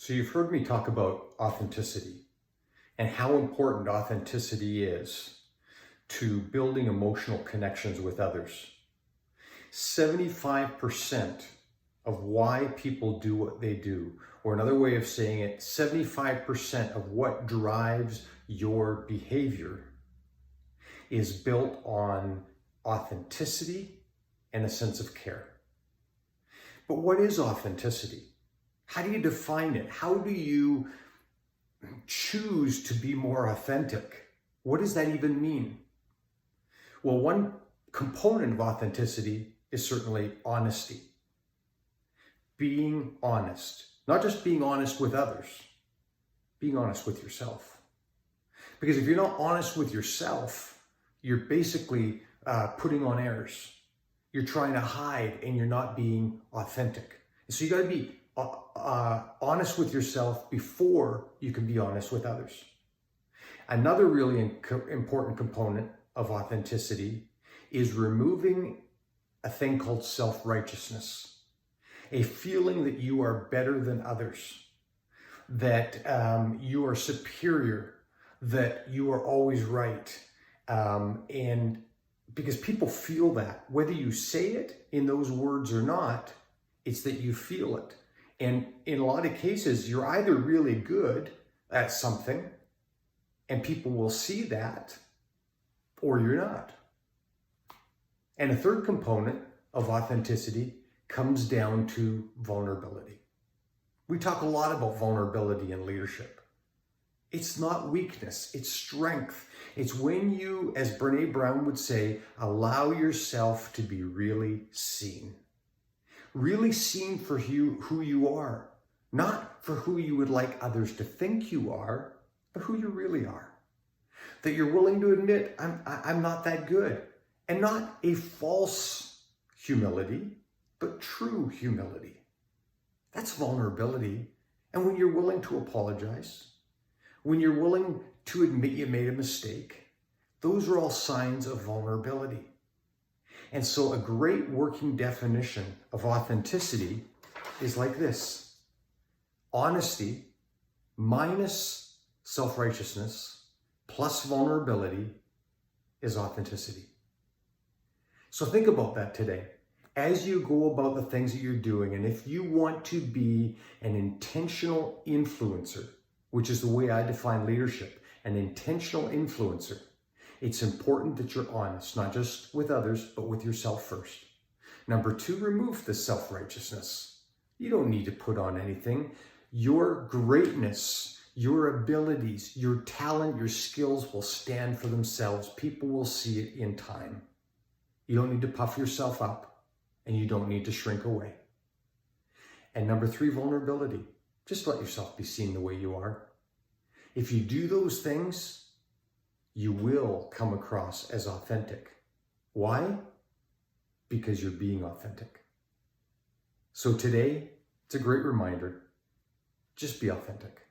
So you've heard me talk about authenticity and how important authenticity is to building emotional connections with others. 75% of why people do what they do, or another way of saying it, 75% of what drives your behavior is built on authenticity and a sense of care. But what is authenticity? How do you define it? How do you choose to be more authentic? What does that even mean? Well, one component of authenticity is certainly honesty. Being honest. Not just being honest with others, being honest with yourself. Because if you're not honest with yourself, you're basically putting on airs. You're trying to hide and you're not being authentic. So you got to be honest with yourself before you can be honest with others. Another really important component of authenticity is removing a thing called self-righteousness, a feeling that you are better than others, that you are superior, that you are always right. And because people feel that, whether you say it in those words or not, it's that you feel it. And in a lot of cases, you're either really good at something and people will see that, or you're not. And a third component of authenticity comes down to vulnerability. We talk a lot about vulnerability in leadership. It's not weakness, it's strength. It's when you, as Brene Brown would say, allow yourself to be really seen. Really seen for who you are. Not for who you would like others to think you are, but who you really are. That you're willing to admit, I'm not that good. And not a false humility, but true humility. That's vulnerability. And when you're willing to apologize, when you're willing to admit you made a mistake, those are all signs of vulnerability. And so a great working definition of authenticity is like this: honesty minus self-righteousness plus vulnerability is authenticity. So think about that today. As you go about the things that you're doing, and if you want to be an intentional influencer, which is the way I define leadership, an intentional influencer, it's important that you're honest, not just with others, but with yourself first. Number two, remove the self-righteousness. You don't need to put on anything. Your greatness, your abilities, your talent, your skills will stand for themselves. People will see it in time. You don't need to puff yourself up, and you don't need to shrink away. And number three, vulnerability. Just let yourself be seen the way you are. If you do those things, you will come across as authentic. Why? Because you're being authentic. So today, it's a great reminder. Just be authentic.